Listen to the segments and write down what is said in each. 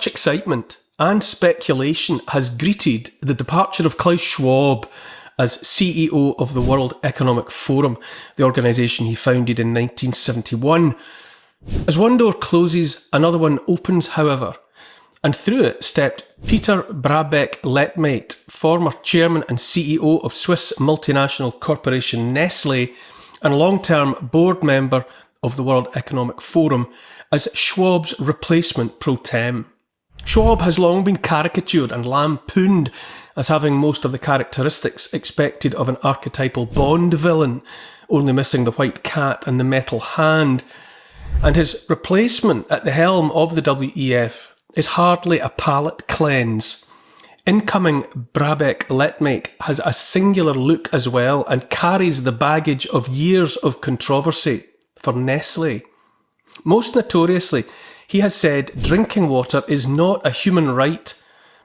Much excitement and speculation has greeted the departure of Klaus Schwab as CEO of the World Economic Forum, the organisation he founded in 1971. As one door closes, another one opens, however, and through it stepped Peter Brabeck-Letmathe, former chairman and CEO of Swiss multinational corporation Nestlé and long-term board member of the World Economic Forum, as Schwab's replacement pro tem. Schwab has long been caricatured and lampooned as having most of the characteristics expected of an archetypal Bond villain, only missing the white cat and the metal hand. And his replacement at the helm of the WEF is hardly a palate cleanse. Incoming Brabeck-Letmathe has a singular look as well and carries the baggage of years of controversy for Nestlé. Most notoriously, he has said drinking water is not a human right,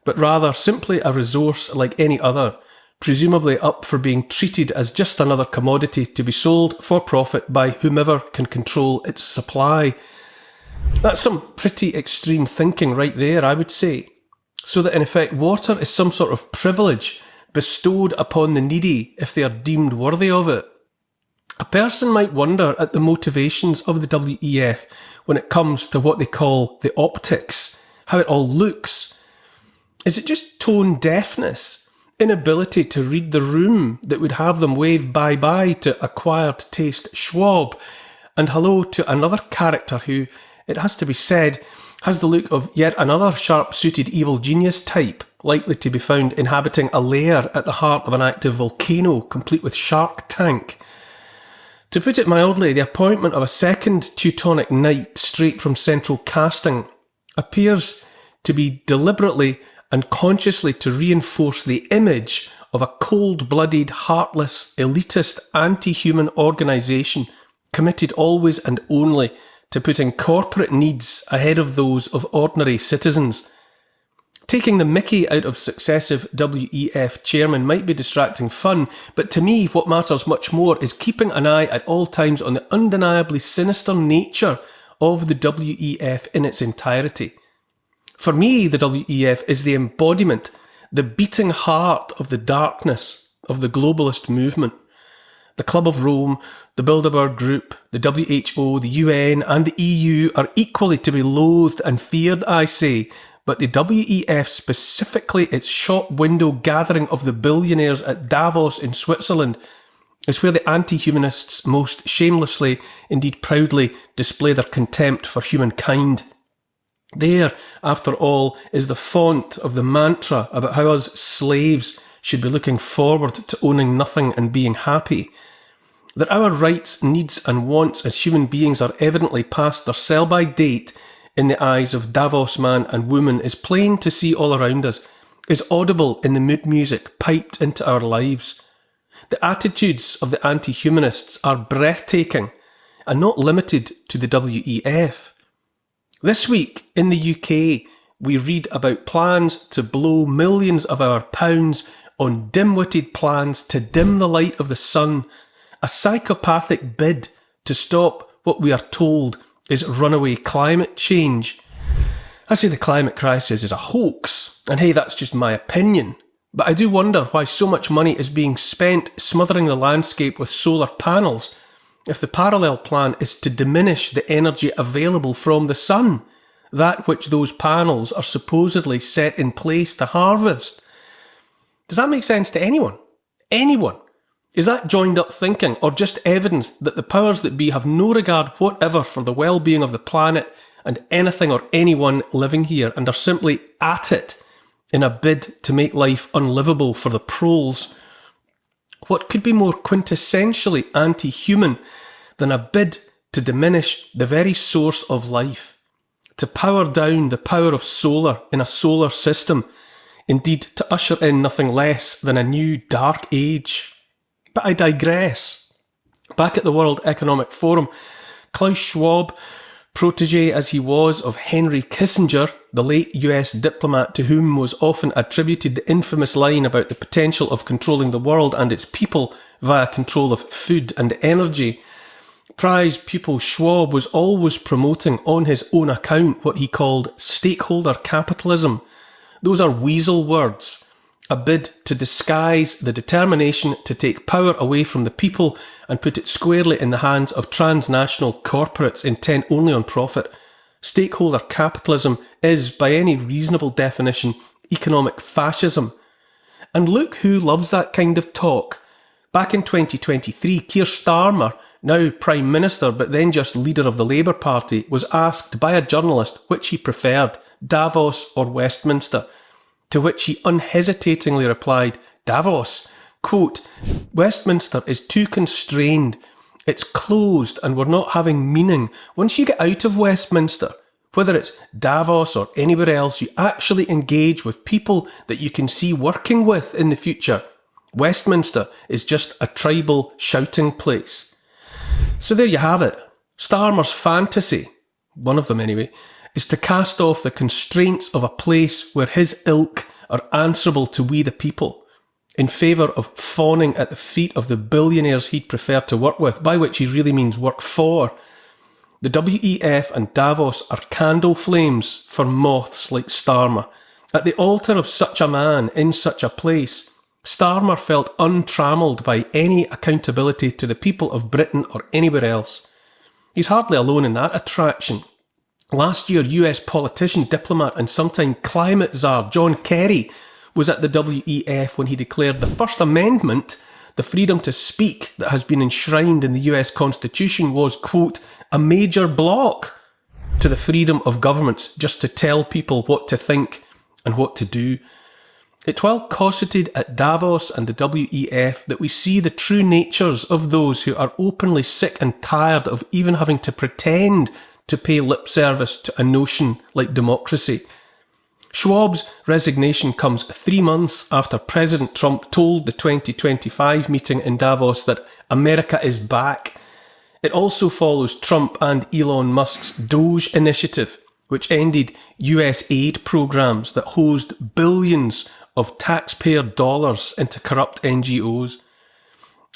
but rather simply a resource like any other, presumably up for being treated as just another commodity to be sold for profit by whomever can control its supply. That's some pretty extreme thinking right there, I would say. So that in effect water is some sort of privilege bestowed upon the needy if they are deemed worthy of it. A person might wonder at the motivations of the WEF when it comes to what they call the optics, how it all looks. Is it just tone deafness, inability to read the room that would have them wave bye-bye to acquired taste Schwab and hello to another character who, it has to be said, has the look of yet another sharp-suited evil genius type, likely to be found inhabiting a lair at the heart of an active volcano, complete with shark tank? To put it mildly, the appointment of a second Teutonic Knight straight from central casting appears to be deliberately and consciously to reinforce the image of a cold-blooded, heartless, elitist, anti-human organisation committed always and only to putting corporate needs ahead of those of ordinary citizens. Taking the mickey out of successive WEF chairmen might be distracting fun, but to me what matters much more is keeping an eye at all times on the undeniably sinister nature of the WEF in its entirety. For me, the WEF is the embodiment, the beating heart of the darkness of the globalist movement. The Club of Rome, the Bilderberg Group, the WHO, the UN and the EU are equally to be loathed and feared, I say, but the WEF, specifically its shop window gathering of the billionaires at Davos in Switzerland, is where the anti-humanists most shamelessly, indeed proudly, display their contempt for humankind. There, after all, is the font of the mantra about how us slaves should be looking forward to owning nothing and being happy. That our rights, needs and wants as human beings are evidently past their sell-by date in the eyes of Davos man and woman is plain to see all around us, is audible in the mood music piped into our lives. The attitudes of the anti-humanists are breathtaking and not limited to the WEF. This week in the UK, we read about plans to blow millions of our pounds on dim-witted plans to dim the light of the sun, a psychopathic bid to stop what we are told is runaway climate change. I say the climate crisis is a hoax, and hey, that's just my opinion, but I do wonder why so much money is being spent smothering the landscape with solar panels if the parallel plan is to diminish the energy available from the sun, that which those panels are supposedly set in place to harvest. Does that make sense to anyone? Anyone? Is that joined up thinking or just evidence that the powers that be have no regard whatever for the well-being of the planet and anything or anyone living here and are simply at it in a bid to make life unlivable for the proles? What could be more quintessentially anti-human than a bid to diminish the very source of life, to power down the power of solar in a solar system, indeed to usher in nothing less than a new dark age? But I digress. Back at the World Economic Forum, Klaus Schwab, protege as he was of Henry Kissinger, the late US diplomat to whom was often attributed the infamous line about the potential of controlling the world and its people via control of food and energy, Prize pupil Schwab was always promoting on his own account what he called stakeholder capitalism. Those are weasel words, a bid to disguise the determination to take power away from the people and put it squarely in the hands of transnational corporates intent only on profit. Stakeholder capitalism is, by any reasonable definition, economic fascism. And look who loves that kind of talk. Back in 2023, Keir Starmer, now Prime Minister but then just leader of the Labour Party, was asked by a journalist which he preferred, Davos or Westminster, to which he unhesitatingly replied, Davos, quote, Westminster is too constrained, it's closed and we're not having meaning. Once you get out of Westminster, whether it's Davos or anywhere else, you actually engage with people that you can see working with in the future. Westminster is just a tribal shouting place. So there you have it. Starmer's fantasy, one of them anyway, is to cast off the constraints of a place where his ilk are answerable to we the people, in favour of fawning at the feet of the billionaires he'd prefer to work with, by which he really means work for. The WEF and Davos are candle flames for moths like Starmer. At the altar of such a man in such a place, Starmer felt untrammelled by any accountability to the people of Britain or anywhere else. He's hardly alone in that attraction. Last year, US politician, diplomat and sometime climate czar John Kerry was at the WEF when he declared the First Amendment, the freedom to speak that has been enshrined in the US Constitution, was, quote, a major block to the freedom of governments just to tell people what to think and what to do. It's well cosseted at Davos and the WEF that we see the true natures of those who are openly sick and tired of even having to pretend to pay lip service to a notion like democracy. Schwab's resignation comes 3 months after President Trump told the 2025 meeting in Davos that America is back. It also follows Trump and Elon Musk's Doge initiative, which ended US aid programs that hosed billions of taxpayer dollars into corrupt NGOs.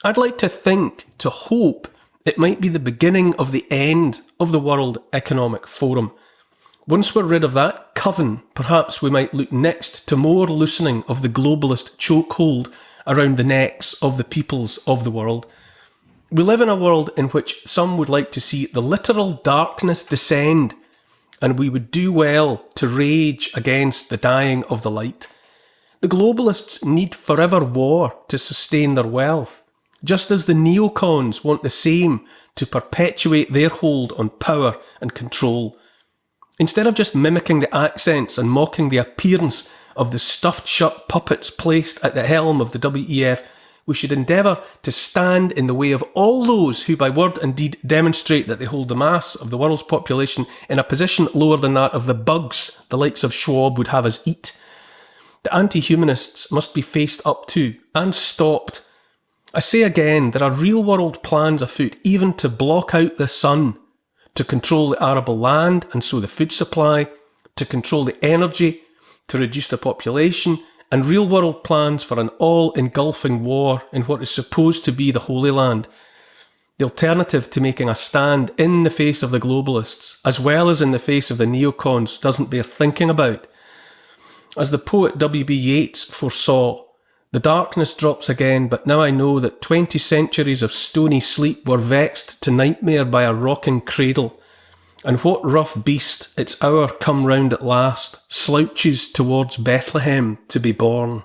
I'd like to think, to hope, it might be the beginning of the end of the World Economic Forum. Once we're rid of that coven, perhaps we might look next to more loosening of the globalist chokehold around the necks of the peoples of the world. We live in a world in which some would like to see the literal darkness descend, and we would do well to rage against the dying of the light. The globalists need forever war to sustain their wealth, just as the neocons want the same to perpetuate their hold on power and control. Instead of just mimicking the accents and mocking the appearance of the stuffed-shut puppets placed at the helm of the WEF, we should endeavour to stand in the way of all those who by word and deed demonstrate that they hold the mass of the world's population in a position lower than that of the bugs the likes of Schwab would have us eat. The anti-humanists must be faced up to and stopped. I say again, there are real-world plans afoot even to block out the sun, to control the arable land and so the food supply, to control the energy, to reduce the population, and real-world plans for an all-engulfing war in what is supposed to be the Holy Land. The alternative to making a stand in the face of the globalists, as well as in the face of the neocons, doesn't bear thinking about. As the poet W.B. Yeats foresaw, the darkness drops again, but now I know that 20 centuries of stony sleep were vexed to nightmare by a rocking cradle. And what rough beast, its hour come round at last, slouches towards Bethlehem to be born?